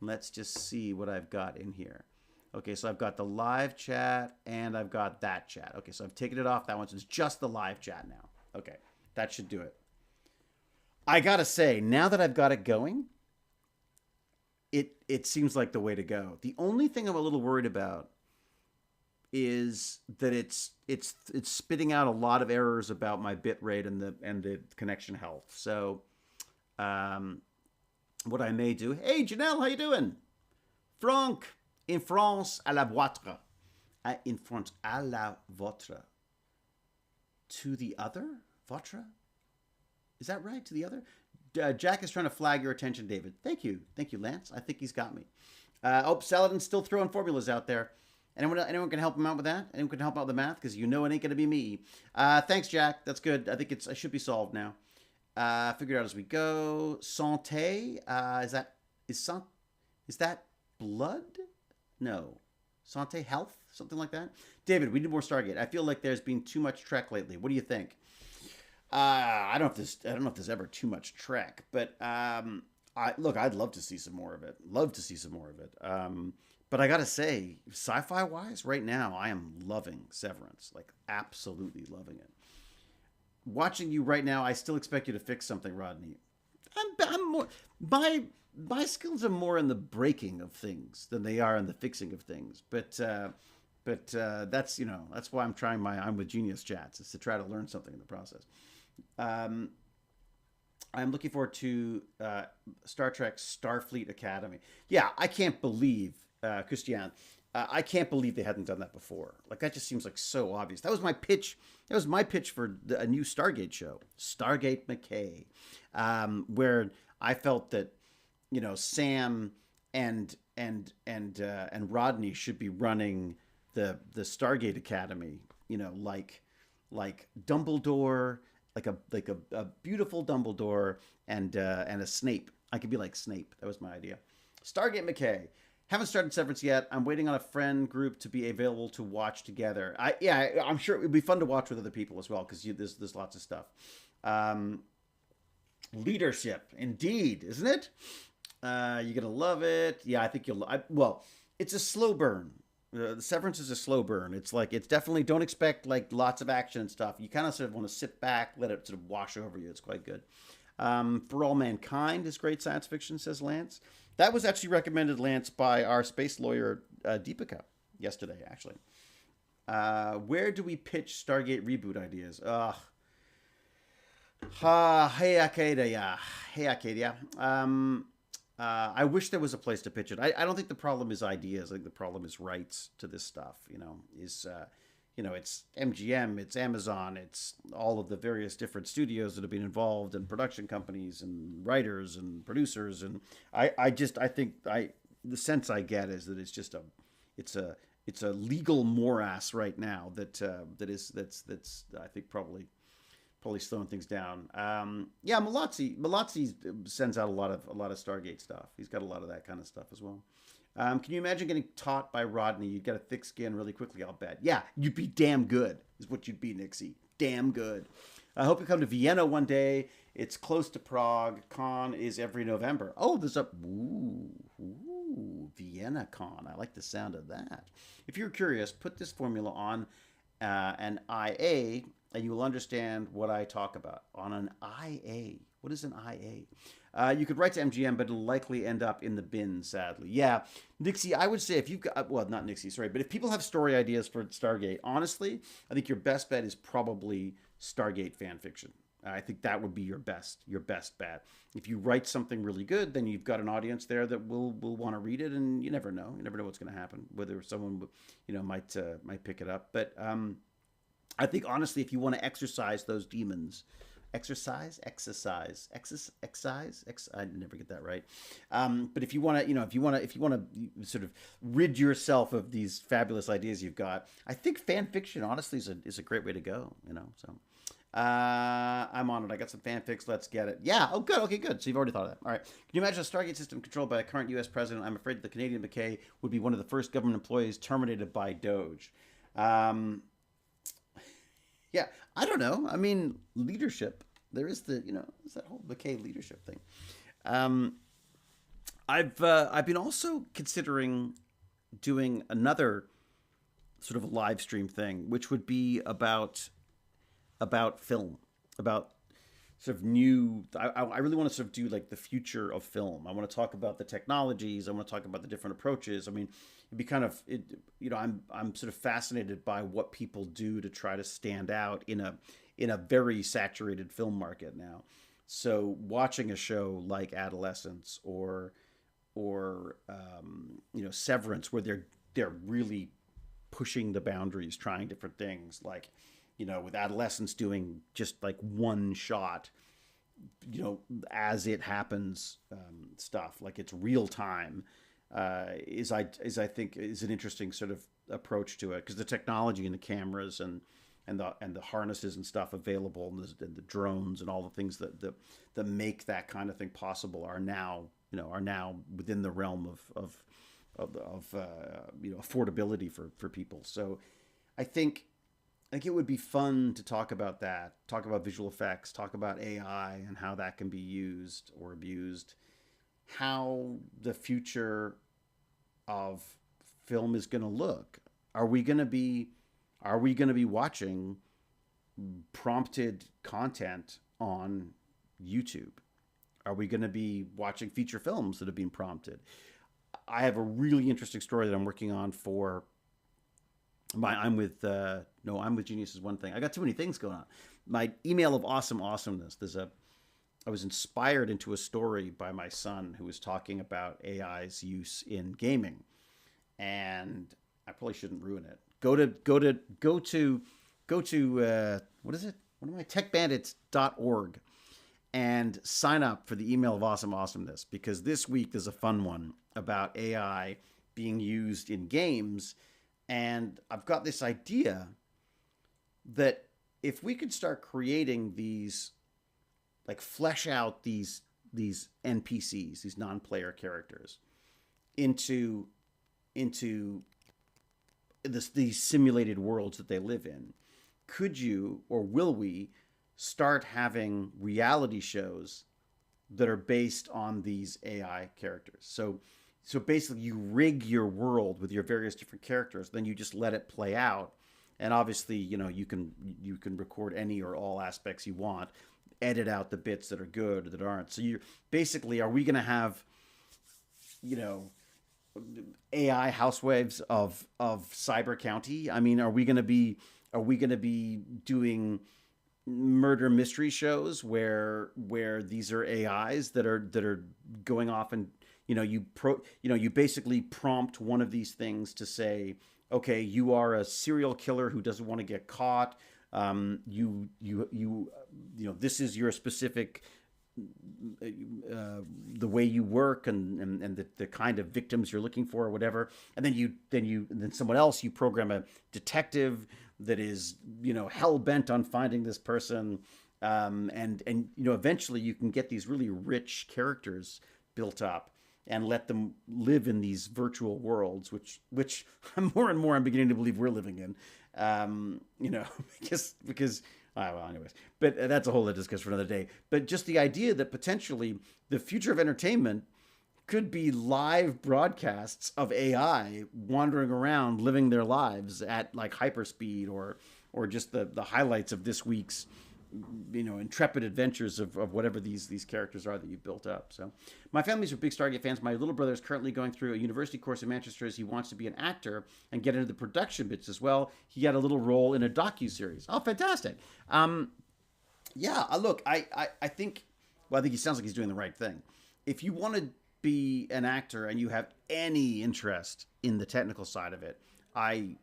Let's just see what I've got in here. Okay, so I've got the live chat and I've got that chat. Okay, so I've taken it off that one, so it's just the live chat now. Okay, that should do it. I gotta say, now that I've got it going, it seems like the way to go. The only thing I'm a little worried about is that it's spitting out a lot of errors about my bit rate and the connection health. So, what I may do. Hey, Janelle, how you doing? Franck. In France, à la vôtre. In France, à la vôtre. To the other? Votre? Is that right? To the other? Jack is trying to flag your attention, David. Thank you. Thank you, Lance. I think he's got me. Saladin's still throwing formulas out there. Anyone can help him out with that? Anyone can help out with the math? Because you know it ain't going to be me. Thanks, Jack. That's good. I think it should be solved now. Figure it out as we go. Santé. Is that blood? No. Santé, health? Something like that? David, we need more Stargate. I feel like there's been too much Trek lately. What do you think? I don't know if there's ever too much Trek, but I'd love to see some more of it. But I gotta say, sci-fi wise, right now I am loving Severance, like absolutely loving it. Watching you right now, I still expect you to fix something, Rodney. I'm more my skills are more in the breaking of things than they are in the fixing of things. But that's that's why I'm trying I'm with Genius chats, is to try to learn something in the process. I'm looking forward to Star Trek Starfleet Academy. Yeah, I can't believe Christian. I can't believe they hadn't done that before. Like, that just seems like so obvious. That was my pitch. That was my pitch for a new Stargate show, Stargate McKay, where I felt that Sam and Rodney should be running the Stargate Academy. Like Dumbledore, like a beautiful Dumbledore and a Snape. I could be like Snape. That was my idea. Stargate McKay. Haven't started Severance yet. I'm waiting on a friend group to be available to watch together. I'm sure it would be fun to watch with other people as well, because there's lots of stuff. Leadership, indeed, isn't it? You're gonna love it. Yeah, I think you'll. It's a slow burn. The Severance is a slow burn. It's definitely, don't expect like lots of action and stuff. You kind of sort of want to sit back, let it sort of wash over you. It's quite good. For All Mankind is great science fiction, says Lance. That was actually recommended, Lance, by our space lawyer, Deepika yesterday, actually. Where do we pitch Stargate reboot ideas? Ugh. Hey Arcadia. Hey Arcadia. I wish there was a place to pitch it. I don't think the problem is ideas. I think the problem is rights to this stuff. It's MGM, it's Amazon, it's all of the various different studios that have been involved, and production companies and writers and producers. And the sense I get is that it's a legal morass right now that's I think probably slowing things down. Malazzi sends out a lot of Stargate stuff. He's got a lot of that kind of stuff as well. Can you imagine getting taught by Rodney? You'd get a thick skin really quickly, I'll bet. Yeah, you'd be damn good, is what you'd be, Nixie. Damn good. I hope you come to Vienna one day. It's close to Prague. Con is every November. Oh, there's a... Vienna Con. I like the sound of that. If you're curious, put this formula on an IA, and you will understand what I talk about. On an IA. What is an IA? You could write to MGM, but it'll likely end up in the bin, sadly. Yeah, Nixie, I would say if you've got... Well, not Nixie, sorry. But if people have story ideas for Stargate, honestly, I think your best bet is probably Stargate fan fiction. I think that would be your best bet. If you write something really good, then you've got an audience there that will want to read it, and you never know. You never know what's going to happen, whether someone might pick it up. But I think honestly, if you want to exercise those demons, I never get that right. But if you want to sort of rid yourself of these fabulous ideas you've got, I think fan fiction honestly is a great way to go. So. I'm on it. I got some fanfics. Let's get it. Yeah. Oh, good. Okay, good. So you've already thought of that. All right. Can you imagine a Stargate system controlled by a current U.S. president? I'm afraid the Canadian McKay would be one of the first government employees terminated by Doge. Yeah. I don't know. I mean, leadership. There is there's that whole McKay leadership thing. I've been also considering doing another sort of live stream thing, which would be about film, about sort of new... I really want to sort of do like the future of film. I want to talk about the technologies. I want to talk about the different approaches. I mean, it'd be kind of... I'm sort of fascinated by what people do to try to stand out in a very saturated film market now. So watching a show like Adolescence or Severance, where they're really pushing the boundaries, trying different things, like... with Adolescence doing just like one shot, as it happens stuff, like it's real time, I think is an interesting sort of approach to it, because the technology and the cameras and the harnesses and stuff available, and the drones and all the things that make that kind of thing possible are now within the realm of affordability for people. So I think it would be fun to talk about that, talk about visual effects, talk about AI and how that can be used or abused, how the future of film is going to look. Are we going to be watching prompted content on YouTube? Are we going to be watching feature films that have been prompted? I have a really interesting story that I'm working on for I'm with Genius is one thing. I got too many things going on. My email of awesomeness. I was inspired into a story by my son who was talking about AI's use in gaming, and I probably shouldn't ruin it. Go to what is it? What am I? techbandits.org and sign up for the email of awesomeness, because this week there's a fun one about AI being used in games. And I've got this idea that if we could start creating these, like flesh out these NPCs, these non-player characters, into these simulated worlds that they live in, could you or will we start having reality shows that are based on these AI characters? So basically, you rig your world with your various different characters, then you just let it play out, and obviously, you can record any or all aspects you want, edit out the bits that are good or that aren't. So are we going to have, AI housewives of Cyber County? I mean, are we going to be doing murder mystery shows where these are AIs that are going off, and you basically prompt one of these things to say, okay, you are a serial killer who doesn't want to get caught. This is your specific the way you work, and the kind of victims you're looking for, or whatever. And then someone else, you program a detective that is hell bent on finding this person. And eventually you can get these really rich characters built up and let them live in these virtual worlds, which more and more I'm beginning to believe we're living in. Because well, anyways, but that's a whole other discussion for another day. But just the idea that potentially the future of entertainment could be live broadcasts of AI wandering around, living their lives at like hyperspeed, or just the highlights of this week's intrepid adventures of whatever these characters are that you've built up. So my family's are big Stargate fans. My little brother is currently going through a university course in Manchester as he wants to be an actor and get into the production bits as well. He had a little role in a docu-series. Oh, fantastic. Yeah, look, I think, well, I think he sounds like he's doing the right thing. If you want to be an actor and you have any interest in the technical side of it, I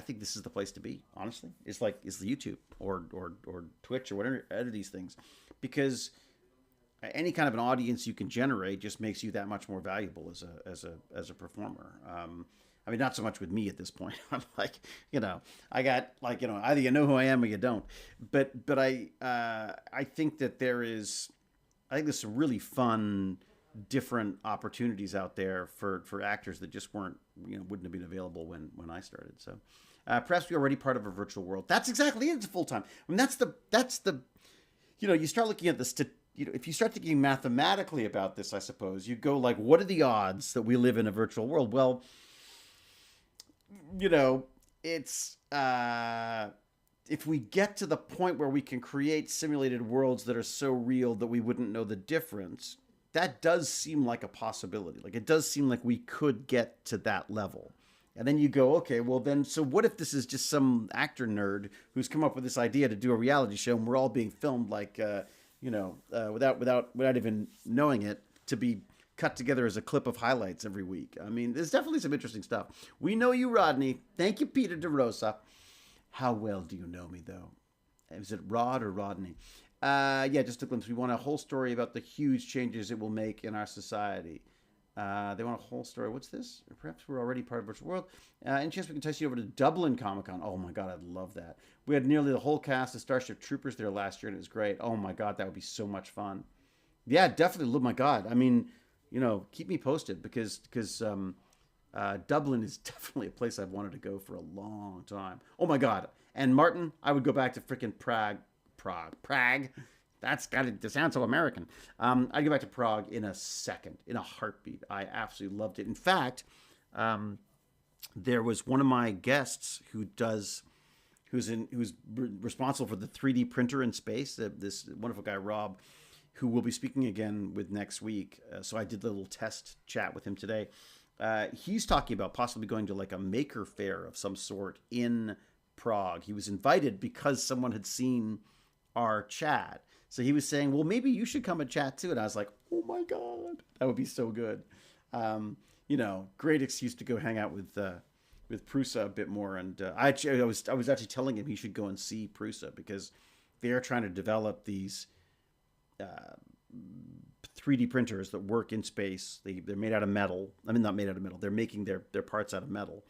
think this is the place to be. Honestly, it's the YouTube or Twitch or whatever of these things, because any kind of an audience you can generate just makes you that much more valuable as a performer. I mean, not so much with me at this point. I'm like, I got either you know who I am or you don't. But I think that there's some really fun, different opportunities out there for actors that just wouldn't have been available when I started. So perhaps we're already part of a virtual world. That's exactly it. It's full time. I mean, that's the you start looking at this. If you start thinking mathematically about this, I suppose you go like, what are the odds that we live in a virtual world? Well, it's if we get to the point where we can create simulated worlds that are so real that we wouldn't know the difference, that does seem like a possibility. Like, it does seem like we could get to that level. And then you go, okay, well then, so what if this is just some actor nerd who's come up with this idea to do a reality show, and we're all being filmed like, without even knowing it, to be cut together as a clip of highlights every week. I mean, there's definitely some interesting stuff. We know you, Rodney. Thank you, Peter DeRosa. How well do you know me, though? Is it Rod or Rodney? Yeah, just a glimpse. We want a whole story about the huge changes it will make in our society. They want a whole story. What's this? Perhaps we're already part of the virtual world. Any chance we can entice you over to Dublin Comic Con? Oh my God, I'd love that. We had nearly the whole cast of Starship Troopers there last year, and it was great. Oh my God, that would be so much fun. Yeah, definitely. Oh my God. I mean, keep me posted, because Dublin is definitely a place I've wanted to go for a long time. Oh my God. And Martin, I would go back to freaking Prague. That's got to sound so American. I'd go back to Prague in a second, in a heartbeat. I absolutely loved it. In fact, there was one of my guests who's responsible for the 3D printer in space. This wonderful guy, Rob, who will be speaking again with next week. So I did a little test chat with him today. He's talking about possibly going to like a maker fair of some sort in Prague. He was invited because someone had seen our chat. So he was saying, well, maybe you should come and chat too. And I was like, oh my God, that would be so good. Great excuse to go hang out with Prusa a bit more. And I was actually telling him he should go and see Prusa, because they're trying to develop these 3D printers that work in space. They're made out of metal. I mean, not made out of metal. They're making their parts out of metal.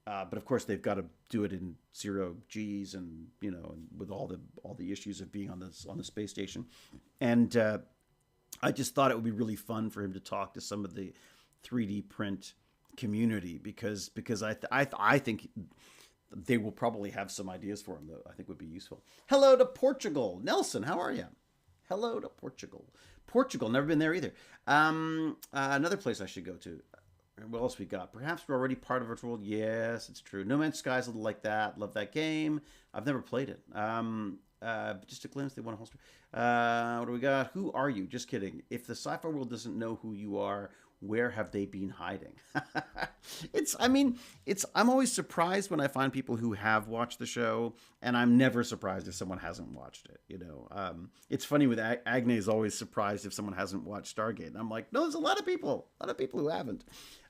But of course, they've got to do it in 0 Gs, and and with all the issues of being on the space station. And I just thought it would be really fun for him to talk to some of the 3D print community, because I think they will probably have some ideas for him that I think would be useful. Hello to Portugal, Nelson. How are you? Hello to Portugal. Portugal, never been there either. Another place I should go to. What else we got? Perhaps we're already part of a virtual world. Yes, it's true. No Man's Sky is a little like that. Love that game. I've never played it. Just a glimpse. They want a whole story. What do we got? Who are you? Just kidding. If the sci-fi world doesn't know who you are, where have they been hiding? I'm always surprised when I find people who have watched the show, and I'm never surprised if someone hasn't watched it. It's funny with Agne is always surprised if someone hasn't watched Stargate. And I'm like, no, there's a lot of people who haven't.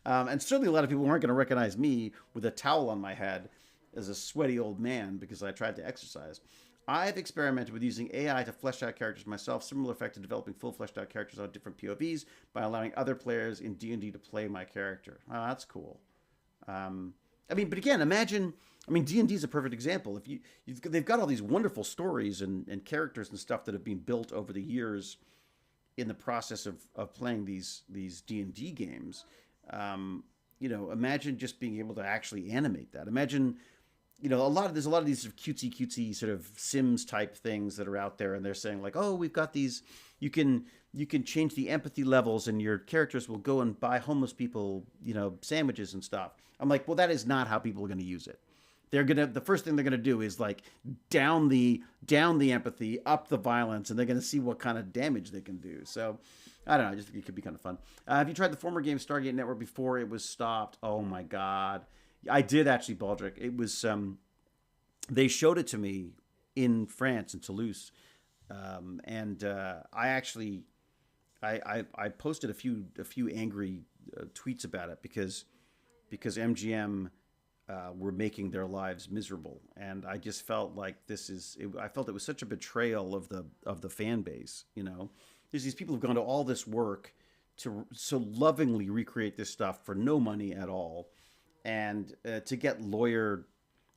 And certainly a lot of people aren't going to recognize me with a towel on my head as a sweaty old man because I tried to exercise. I've experimented with using AI to flesh out characters myself, similar effect to developing full fleshed out characters on different POVs by allowing other players in D&D to play my character. Oh, that's cool. But again, imagine, D&D is a perfect example. They've got all these wonderful stories and characters and stuff that have been built over the years in the process of playing these D&D games. Imagine just being able to actually animate that. Imagine, there's a lot of these sort of cutesy sort of Sims type things that are out there, and they're saying like, oh, we've got these, you can change the empathy levels, and your characters will go and buy homeless people, sandwiches and stuff. I'm like, well, that is not how people are going to use it. The first thing they're going to do is like down the empathy, up the violence, and they're going to see what kind of damage they can do. So I don't know. I just think it could be kind of fun. Have you tried the former game Stargate Network before it was stopped? Oh my God. I did actually, Baldric. It was, they showed it to me in France, in Toulouse. I posted a few angry tweets about it because MGM were making their lives miserable, and I just felt like I felt it was such a betrayal of the fan base. There's these people who've gone to all this work to so lovingly recreate this stuff for no money at all, and to get lawyer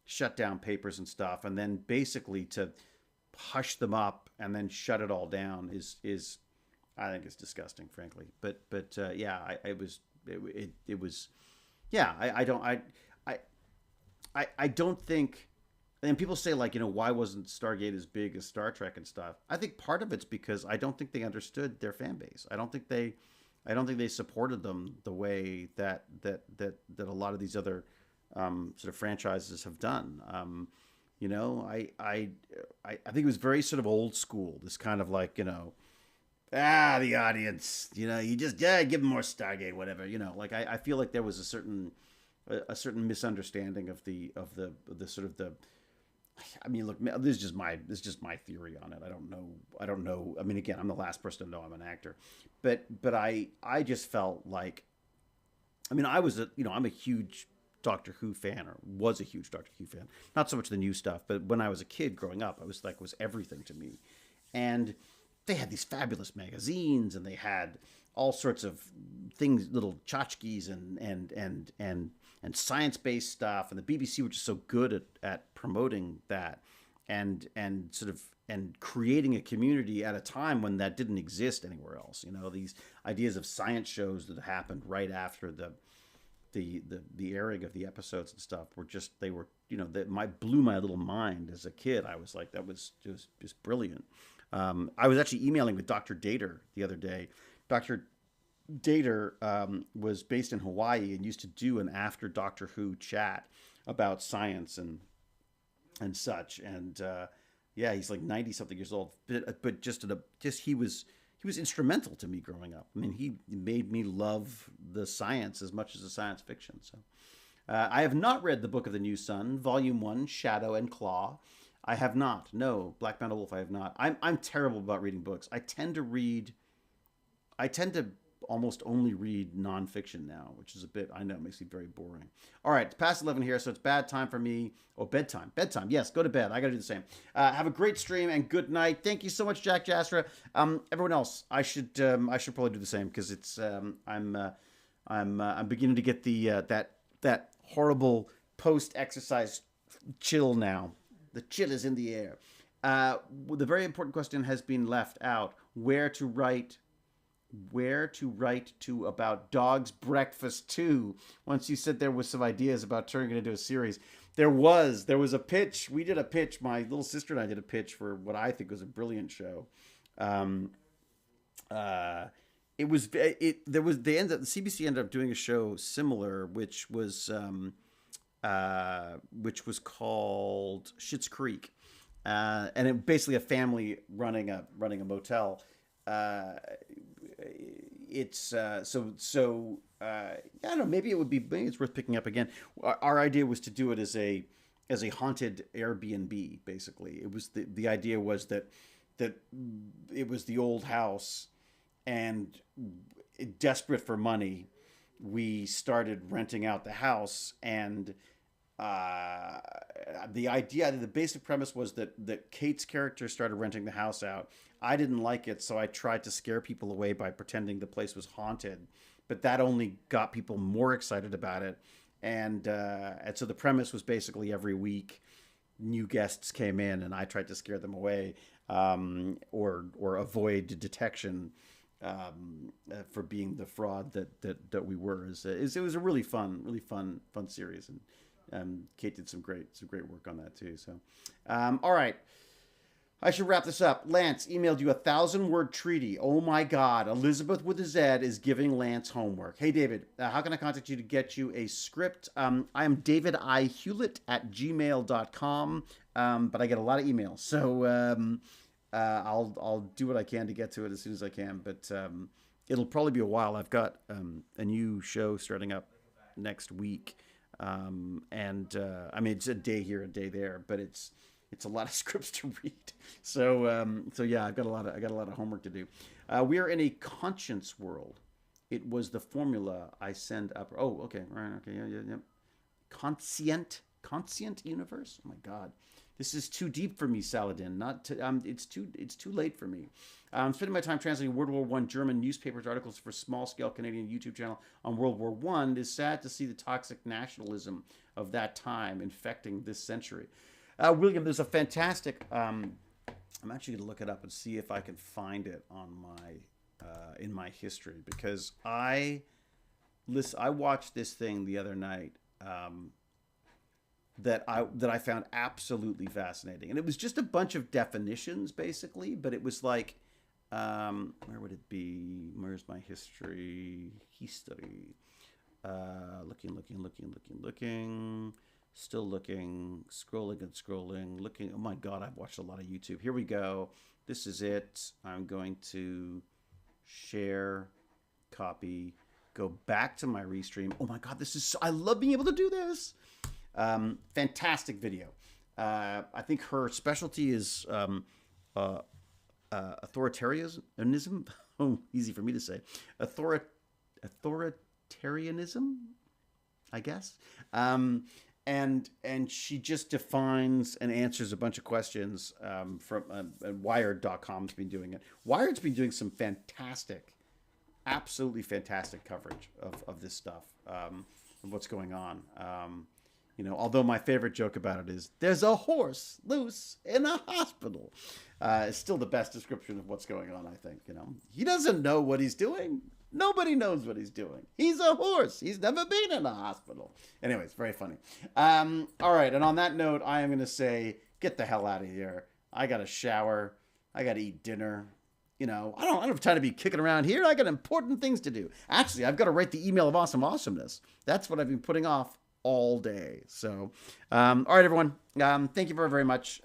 shutdown papers and stuff, and then basically to hush them up and then shut it all down is I think it's disgusting, frankly. But yeah, it was yeah. I don't think. And people say like, why wasn't Stargate as big as Star Trek and stuff? I think part of it's because I don't think they understood their fan base. I don't think they supported them the way that a lot of these other sort of franchises have done. I think it was very sort of old school. This kind of like, the audience, you just give them more Stargate, whatever. Like I feel like there was a certain misunderstanding of the sort of the. Look, this is just my theory on it. I don't know. Again, I'm the last person to know I'm an actor, but I just felt like, I'm a huge Doctor Who fan, or was a huge Doctor Who fan. Not so much the new stuff, but when I was a kid growing up, it was everything to me. And they had these fabulous magazines, and they had all sorts of things, little tchotchkes and science-based stuff, and the BBC were just so good at promoting that and creating a community at a time when that didn't exist anywhere else. These ideas of science shows that happened right after the airing of the episodes and stuff blew my little mind as a kid. I was like, that was just brilliant. I was actually emailing with Dr. Dater the other day. Dr. Dater was based in Hawaii and used to do an after Doctor Who chat about science and such. And yeah, he's like 90 something years old, but he was instrumental to me growing up. He made me love the science as much as the science fiction. So I have not read the Book of the New Sun, Volume 1, Shadow and Claw. I have not. No, Black Mountain Wolf, I have not. I'm terrible about reading books. I tend to almost only read nonfiction now, which is I know, makes me very boring. All right, it's past 11 here, so it's bad time for me. Oh, bedtime. Yes, go to bed. I got to do the same. Have a great stream and good night. Thank you so much, Jack Jastra. Everyone else, I should probably do the same because it's I'm beginning to get that horrible post-exercise chill now. The chill is in the air. The very important question has been left out: where to write to about Dog's Breakfast 2. Once you said there was some ideas about turning it into a series. There was a pitch. We did a pitch. My little sister and I did a pitch for what I think was a brilliant show. The CBC ended up doing a show similar, which was called Schitt's Creek. And basically a family running a motel. it's I don't know. Maybe it's worth picking up again. Our idea was to do it as a haunted Airbnb. Basically, it was the idea was that it was the old house, and desperate for money, we started renting out the house. And the basic premise was that Kate's character started renting the house out. I didn't like it, so I tried to scare people away by pretending the place was haunted, but that only got people more excited about it. And so the premise was basically every week new guests came in, and I tried to scare them away, or avoid detection, for being the fraud that we were. It was a really fun series, and Kate did some great work on that too. So, all right. I should wrap this up. Lance emailed you 1,000-word treaty. Oh my God. Elizabeth with a Z is giving Lance homework. Hey, David, how can I contact you to get you a script? I am davidihewlett@gmail.com, but I get a lot of emails. So I'll do what I can to get to it as soon as I can. But it'll probably be a while. I've got a new show starting up next week. I mean, it's a day here, a day there, but it's a lot of scripts to read. So yeah, I got a lot of homework to do. We are in a conscience world. It was the formula I send up. Oh, okay, right, okay, yeah. Conscient universe. Oh my God, this is too deep for me, Saladin. It's too late for me. I'm spending my time translating World War I German newspapers articles for a small-scale Canadian YouTube channel on World War I. It is sad to see the toxic nationalism of that time infecting this century. William, there's a fantastic. I'm actually going to look it up and see if I can find it on in my history, because I watched this thing the other night that I found absolutely fascinating, and it was just a bunch of definitions basically, but it was like, where would it be? Where's my history? History. Looking. Still looking, scrolling, looking. Oh my God, I've watched a lot of YouTube. Here we go. This is it. I'm going to share, copy, go back to my restream. Oh my God, I love being able to do this. Fantastic video. I think her specialty is authoritarianism. Oh, easy for me to say. Authoritarianism, I guess. And she just defines and answers a bunch of questions from Wired.com's been doing it. Wired's been doing some absolutely fantastic coverage of this stuff, of what's going on. Although my favorite joke about it is, there's a horse loose in a hospital. It's still the best description of what's going on, I think. He doesn't know what he's doing. Nobody knows what he's doing. He's a horse. He's never been in a hospital. Anyway, it's very funny. All right. And on that note, I am going to say, get the hell out of here. I got to shower. I got to eat dinner. I don't have time to be kicking around here. I got important things to do. Actually, I've got to write the email of awesomeness. That's what I've been putting off all day. So, all right, everyone. Thank you very, very much.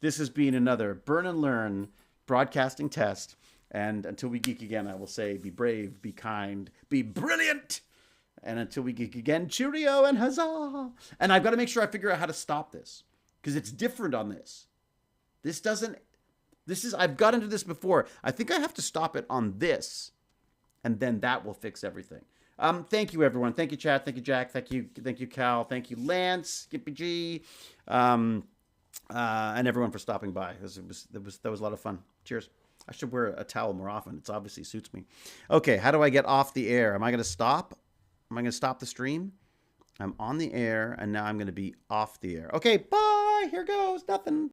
This has been another Burn and Learn broadcasting test. And until we geek again, I will say, be brave, be kind, be brilliant. And until we geek again, cheerio and huzzah. And I've got to make sure I figure out how to stop this, because it's different on this. I've got into this before. I think I have to stop it on this, and then that will fix everything. Thank you, everyone. Thank you, chat. Thank you, Jack. Thank you, Cal. Thank you, Lance, Skippy G, and everyone for stopping by. That was a lot of fun. Cheers. I should wear a towel more often. It obviously suits me. Okay, how do I get off the air? Am I going to stop? Am I going to stop the stream? I'm on the air, and now I'm going to be off the air. Okay, bye. Here goes. Nothing.